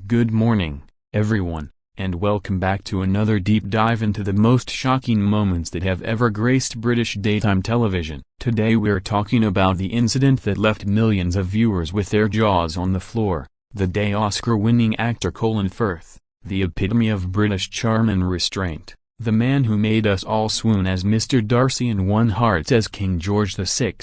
Good morning, everyone, and welcome back to another deep dive into the most shocking moments that have ever graced British daytime television. Today we're talking about the incident that left millions of viewers with their jaws on the floor, the day Oscar-winning actor Colin Firth, the epitome of British charm and restraint, the man who made us all swoon as Mr. Darcy and won hearts as King George VI,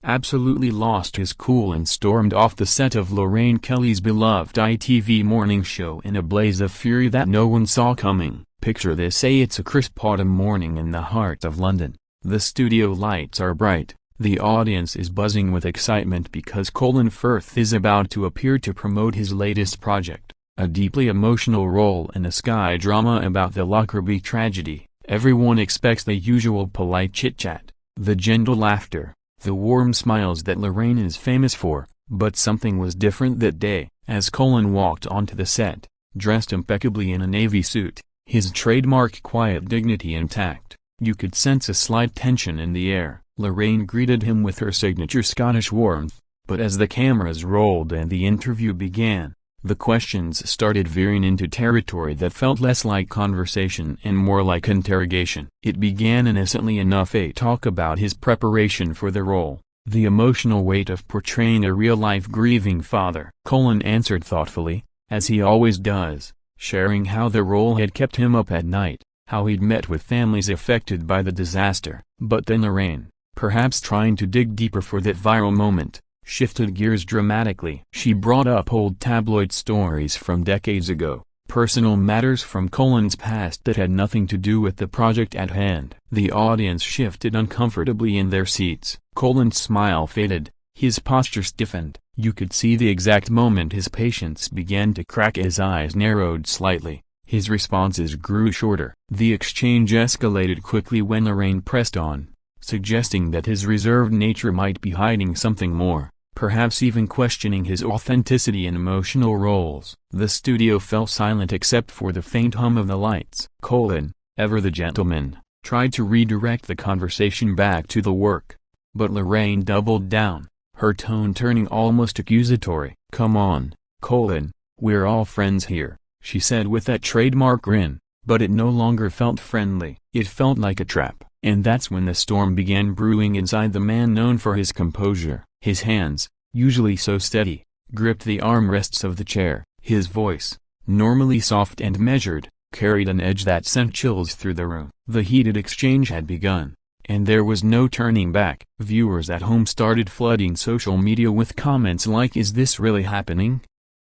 absolutely lost his cool and stormed off the set of Lorraine Kelly's beloved ITV morning show in a blaze of fury that no one saw coming. Picture this: say it's a crisp autumn morning in the heart of London. The studio lights are bright, the audience is buzzing with excitement because Colin Firth is about to appear to promote his latest project, a deeply emotional role in a Sky drama about the Lockerbie tragedy. Everyone expects the usual polite chit-chat, the gentle laughter, the warm smiles that Lorraine is famous for, but something was different that day. As Colin walked onto the set, dressed impeccably in a navy suit, his trademark quiet dignity intact, you could sense a slight tension in the air. Lorraine greeted him with her signature Scottish warmth, but as the cameras rolled and the interview began, the questions started veering into territory that felt less like conversation and more like interrogation. It began innocently enough: a talk about his preparation for the role, the emotional weight of portraying a real-life grieving father. Colin answered thoughtfully, as he always does, sharing how the role had kept him up at night, how he'd met with families affected by the disaster. But then Lorraine, perhaps trying to dig deeper for that viral moment, shifted gears dramatically. She brought up old tabloid stories from decades ago, personal matters from Colin's past that had nothing to do with the project at hand. The audience shifted uncomfortably in their seats. Colin's smile faded, his posture stiffened. You could see the exact moment his patience began to crack. His eyes narrowed slightly, his responses grew shorter. The exchange escalated quickly when Lorraine pressed on, suggesting that his reserved nature might be hiding something more, perhaps even questioning his authenticity in emotional roles. The studio fell silent except for the faint hum of the lights. Colin, ever the gentleman, tried to redirect the conversation back to the work, but Lorraine doubled down, her tone turning almost accusatory. "Come on, Colin, we're all friends here," she said with that trademark grin, but it no longer felt friendly. It felt like a trap. And that's when the storm began brewing inside the man known for his composure. His hands, usually so steady, gripped the armrests of the chair. His voice, normally soft and measured, carried an edge that sent chills through the room. The heated exchange had begun, and there was no turning back. Viewers at home started flooding social media with comments like, "Is this really happening?"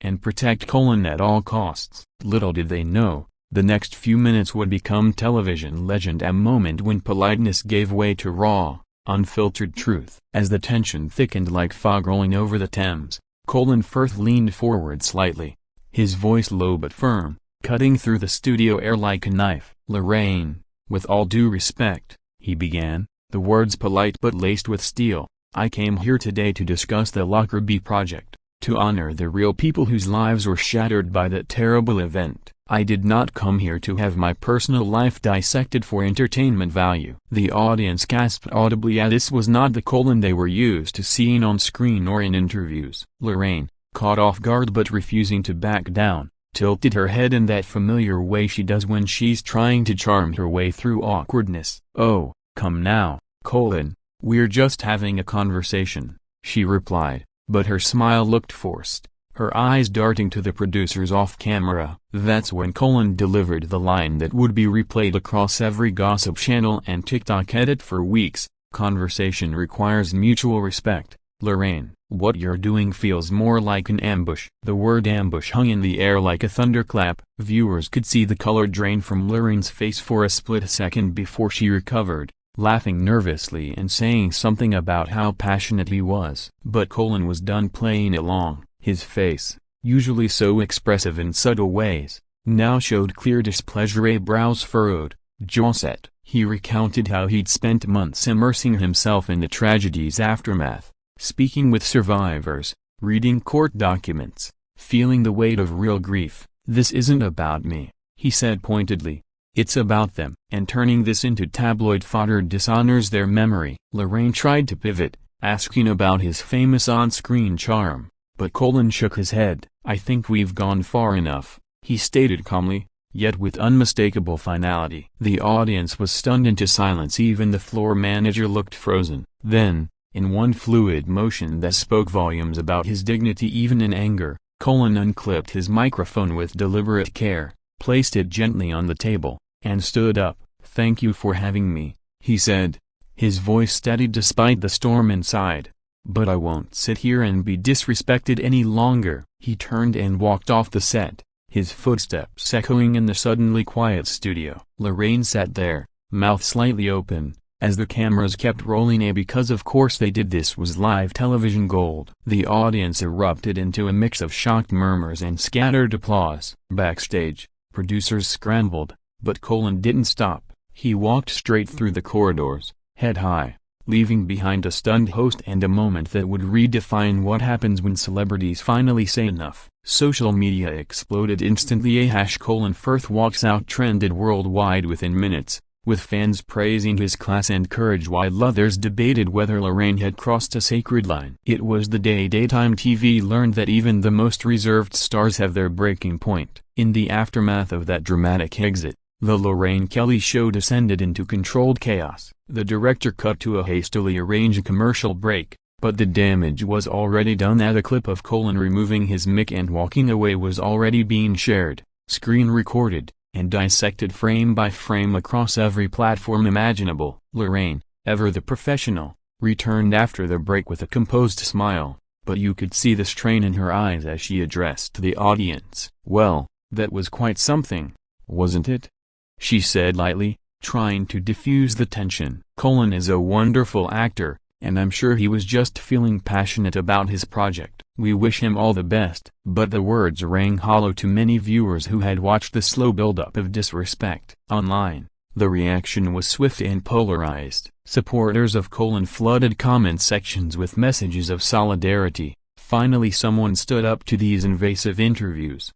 and "Protect Colin at all costs." Little did they know, the next few minutes would become television legend, a moment when politeness gave way to raw, unfiltered truth. As the tension thickened like fog rolling over the Thames, Colin Firth leaned forward slightly, his voice low but firm, cutting through the studio air like a knife. "Lorraine, with all due respect," he began, the words polite but laced with steel, "I came here today to discuss the Lockerbie project, to honor the real people whose lives were shattered by that terrible event. I did not come here to have my personal life dissected for entertainment value." The audience gasped audibly, as this was not the Colin they were used to seeing on screen or in interviews. Lorraine, caught off guard but refusing to back down, tilted her head in that familiar way she does when she's trying to charm her way through awkwardness. "Oh, come now, Colin, we're just having a conversation," she replied, but her smile looked forced, her eyes darting to the producers off camera. That's when Colin delivered the line that would be replayed across every gossip channel and TikTok edit for weeks: "Conversation requires mutual respect. Lorraine, what you're doing feels more like an ambush." The word ambush hung in the air like a thunderclap. Viewers could see the color drain from Lorraine's face for a split second before she recovered, laughing nervously and saying something about how passionate he was. But Colin was done playing along. His face, usually so expressive in subtle ways, now showed clear displeasure, brows furrowed, jaw set. He recounted how he'd spent months immersing himself in the tragedy's aftermath, speaking with survivors, reading court documents, feeling the weight of real grief. "This isn't about me," he said pointedly. "It's about them." And turning this into tabloid fodder dishonors their memory. Lorraine tried to pivot, asking about his famous on-screen charm, But Colin shook his head. "I think we've gone far enough," he stated calmly, yet with unmistakable finality. The audience was stunned into silence. Even the floor manager looked frozen. Then, in one fluid motion that spoke volumes about his dignity even in anger, Colin unclipped his microphone with deliberate care, placed it gently on the table, and stood up. "Thank you for having me," he said, his voice steady despite the storm inside. "But I won't sit here and be disrespected any longer." He turned and walked off the set, his footsteps echoing in the suddenly quiet studio. Lorraine sat there, mouth slightly open, as the cameras kept rolling, because of course they did. This was live television gold. The audience erupted into a mix of shocked murmurs and scattered applause. Backstage, producers scrambled, but Colin didn't stop. He walked straight through the corridors, head high, leaving behind a stunned host and a moment that would redefine what happens when celebrities finally say enough. Social media exploded instantly. Colin Firth walks out trended worldwide within minutes, with fans praising his class and courage while others debated whether Lorraine had crossed a sacred line. It was the day daytime TV learned that even the most reserved stars have their breaking point. In the aftermath of that dramatic exit, the Lorraine Kelly show descended into controlled chaos. The director cut to a hastily arranged commercial break, but the damage was already done. A clip of Colin removing his mic and walking away was already being shared, screen recorded, and dissected frame by frame across every platform imaginable. Lorraine, ever the professional, returned after the break with a composed smile, but you could see the strain in her eyes as she addressed the audience. "Well, that was quite something, wasn't it?" she said lightly, trying to diffuse the tension. "Colin is a wonderful actor, and I'm sure he was just feeling passionate about his project. We wish him all the best." But the words rang hollow to many viewers who had watched the slow buildup of disrespect. Online, the reaction was swift and polarized. Supporters of Colin flooded comment sections with messages of solidarity. Finally someone stood up to these invasive interviews.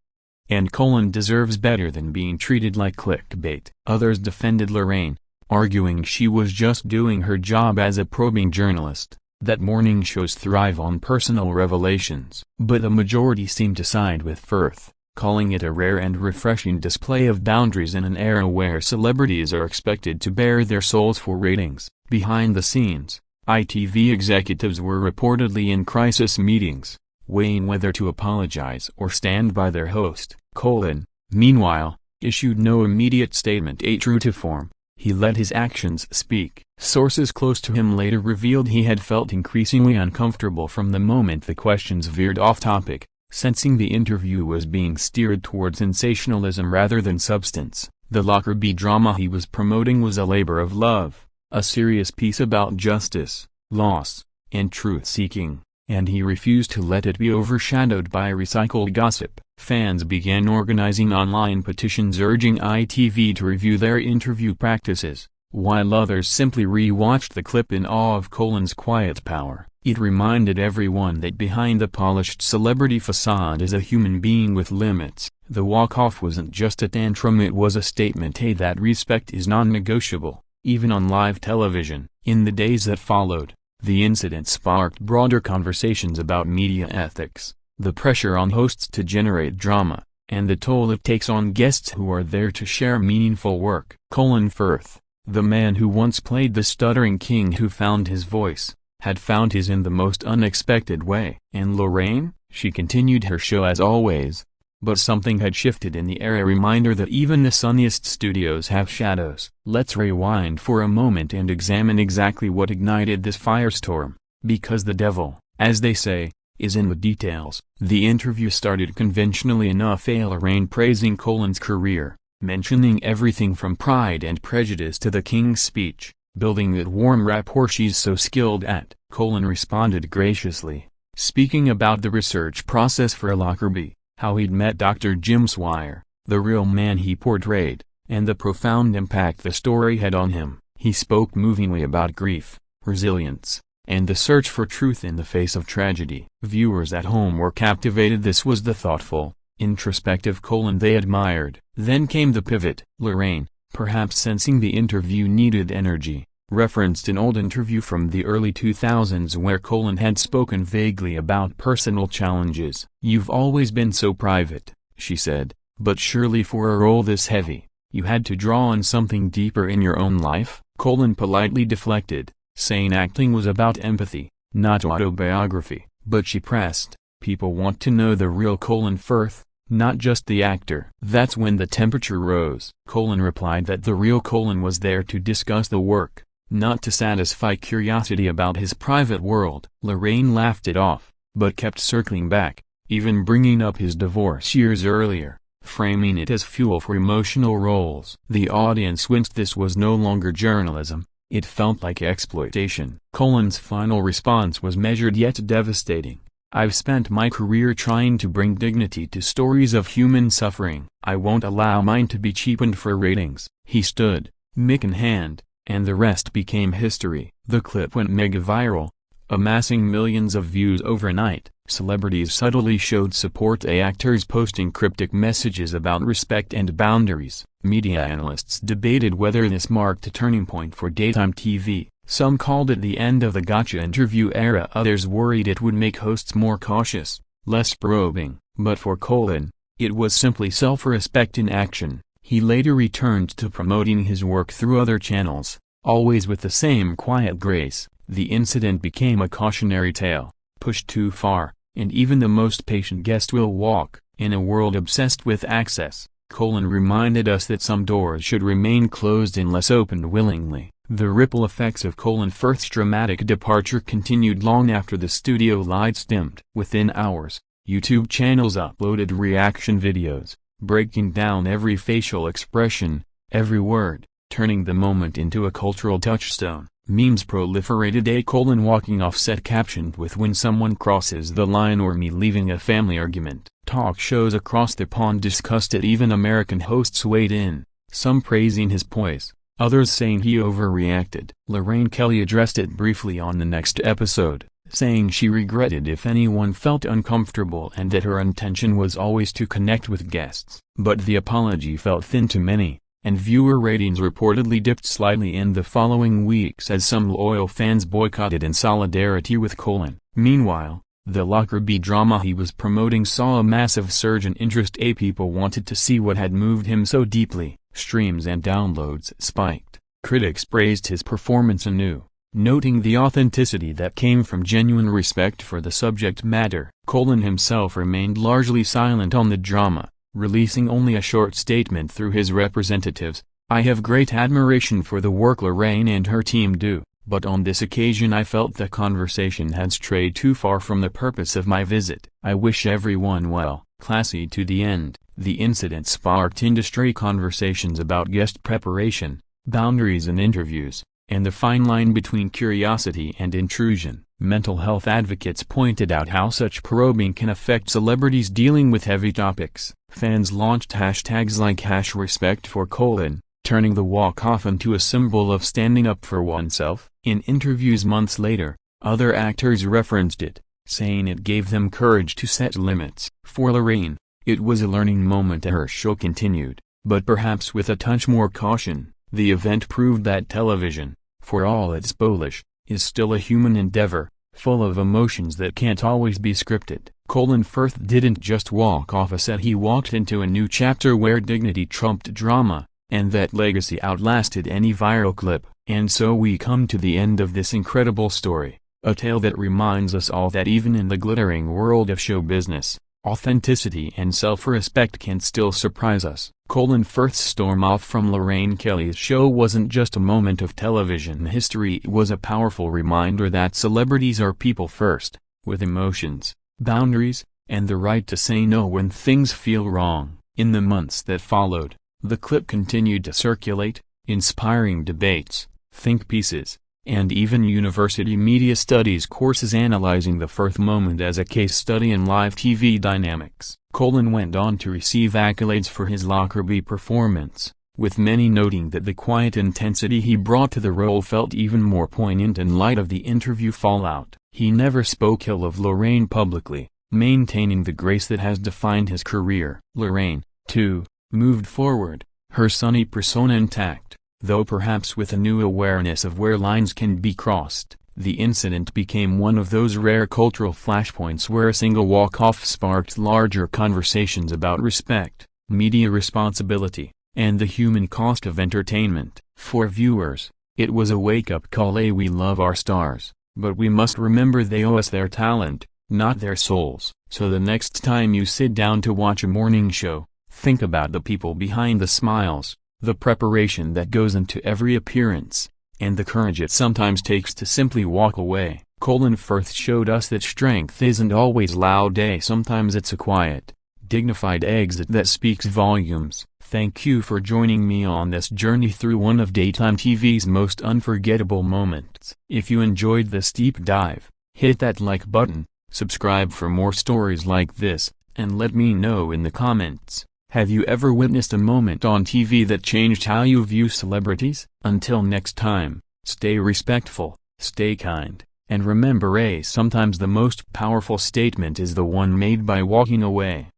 And Colin deserves better than being treated like clickbait. Others defended Lorraine, arguing she was just doing her job as a probing journalist, that morning shows thrive on personal revelations. But the majority seemed to side with Firth, calling it a rare and refreshing display of boundaries in an era where celebrities are expected to bare their souls for ratings. Behind the scenes, ITV executives were reportedly in crisis meetings, weighing whether to apologize or stand by their host. Colin, meanwhile, issued no immediate statement. True to form, he let his actions speak. Sources close to him later revealed he had felt increasingly uncomfortable from the moment the questions veered off topic, sensing the interview was being steered toward sensationalism rather than substance. The Lockerbie drama he was promoting was a labor of love, a serious piece about justice, loss, and truth-seeking, and he refused to let it be overshadowed by recycled gossip. Fans began organizing online petitions urging ITV to review their interview practices, while others simply re-watched the clip in awe of Colin's quiet power. It reminded everyone that behind the polished celebrity facade is a human being with limits. The walk-off wasn't just a tantrum, it was a statement that respect is non-negotiable, even on live television. In the days that followed, the incident sparked broader conversations about media ethics, the pressure on hosts to generate drama, and the toll it takes on guests who are there to share meaningful work. Colin Firth, the man who once played the stuttering king who found his voice, had found his in the most unexpected way. And Lorraine, she continued her show as always, but something had shifted in the air, a reminder that even the sunniest studios have shadows. Let's rewind for a moment and examine exactly what ignited this firestorm, because the devil, as they say, is in the details. The interview started conventionally enough, Lorraine praising Colin's career, mentioning everything from Pride and Prejudice to the King's Speech, building that warm rapport she's so skilled at. Colin responded graciously, speaking about the research process for Lockerbie, how he'd met Dr. Jim Swire, the real man he portrayed, and the profound impact the story had on him. He spoke movingly about grief, resilience, and the search for truth in the face of tragedy. Viewers at home were captivated. This was the thoughtful, introspective Colin they admired. Then came the pivot. Lorraine, perhaps sensing the interview needed energy, referenced an old interview from the early 2000s where Colin had spoken vaguely about personal challenges. "You've always been so private," she said, "but surely for a role this heavy, you had to draw on something deeper in your own life?" Colin politely deflected, saying acting was about empathy, not autobiography. But she pressed, "People want to know the real Colin Firth, not just the actor." That's when the temperature rose. Colin replied that the real Colin was there to discuss the work, not to satisfy curiosity about his private world. Lorraine laughed it off, but kept circling back, even bringing up his divorce years earlier, framing it as fuel for emotional roles. The audience winced. This was no longer journalism, it felt like exploitation. Colin's final response was measured yet devastating. "I've spent my career trying to bring dignity to stories of human suffering. I won't allow mine to be cheapened for ratings." He stood, mic in hand, and the rest became history. The clip went mega viral, amassing millions of views overnight. Celebrities subtly showed support, actors posting cryptic messages about respect and boundaries. Media analysts debated whether this marked a turning point for daytime TV. Some called it the end of the gotcha interview era, others worried it would make hosts more cautious, less probing. But for Colin, it was simply self-respect in action. He later returned to promoting his work through other channels, always with the same quiet grace. The incident became a cautionary tale. Pushed too far, and even the most patient guest will walk. In a world obsessed with access, Colin reminded us that some doors should remain closed unless opened willingly. The ripple effects of Colin Firth's dramatic departure continued long after the studio lights dimmed. Within hours, YouTube channels uploaded reaction videos, breaking down every facial expression, every word, turning the moment into a cultural touchstone. Memes proliferated. A Colin walking off set captioned with "when someone crosses the line" or "me leaving a family argument." Talk shows across the pond discussed it. Even American hosts weighed in, some praising his poise, others saying he overreacted. Lorraine Kelly addressed it briefly on the next episode, saying she regretted if anyone felt uncomfortable and that her intention was always to connect with guests. But the apology felt thin to many, and viewer ratings reportedly dipped slightly in the following weeks as some loyal fans boycotted in solidarity with Colin. Meanwhile, the Lockerbie drama he was promoting saw a massive surge in interest. People wanted to see what had moved him so deeply. Streams and downloads spiked. Critics praised his performance anew, noting the authenticity that came from genuine respect for the subject matter. Colin himself remained largely silent on the drama, releasing only a short statement through his representatives. "I have great admiration for the work Lorraine and her team do, but on this occasion I felt the conversation had strayed too far from the purpose of my visit. I wish everyone well." Classy to the end, the incident sparked industry conversations about guest preparation, boundaries in interviews, and the fine line between curiosity and intrusion. Mental health advocates pointed out how such probing can affect celebrities dealing with heavy topics. Fans launched hashtags like #RespectForColin, turning the walk-off into a symbol of standing up for oneself. In interviews months later, other actors referenced it, saying it gave them courage to set limits. For Lorraine, it was a learning moment. Her show continued, but perhaps with a touch more caution. The event proved that television, for all its polish, is still a human endeavor, full of emotions that can't always be scripted. Colin Firth didn't just walk off a set, he walked into a new chapter where dignity trumped drama, and that legacy outlasted any viral clip. And so we come to the end of this incredible story, a tale that reminds us all that even in the glittering world of show business, authenticity and self-respect can still surprise us. Colin Firth's storm off from Lorraine Kelly's show wasn't just a moment of television history, it was a powerful reminder that celebrities are people first, with emotions, boundaries, and the right to say no when things feel wrong. In the months that followed, the clip continued to circulate, inspiring debates, think pieces, and even university media studies courses analyzing the Firth moment as a case study in live TV dynamics. Colin went on to receive accolades for his Lockerbie performance, with many noting that the quiet intensity he brought to the role felt even more poignant in light of the interview fallout. He never spoke ill of Lorraine publicly, maintaining the grace that has defined his career. Lorraine, too, moved forward, her sunny persona intact, Though perhaps with a new awareness of where lines can be crossed, the incident became one of those rare cultural flashpoints where a single walk-off sparked larger conversations about respect, media responsibility, and the human cost of entertainment. For viewers, it was a wake-up call. We love our stars, but we must remember they owe us their talent, not their souls. So the next time you sit down to watch a morning show, think about the people behind the smiles, the preparation that goes into every appearance, and the courage it sometimes takes to simply walk away. Colin Firth showed us that strength isn't always loud. Sometimes it's a quiet, dignified exit that speaks volumes. Thank you for joining me on this journey through one of daytime TV's most unforgettable moments. If you enjoyed this deep dive, hit that like button, subscribe for more stories like this, and let me know in the comments. Have you ever witnessed a moment on TV that changed how you view celebrities? Until next time, stay respectful, stay kind, and remember, sometimes the most powerful statement is the one made by walking away.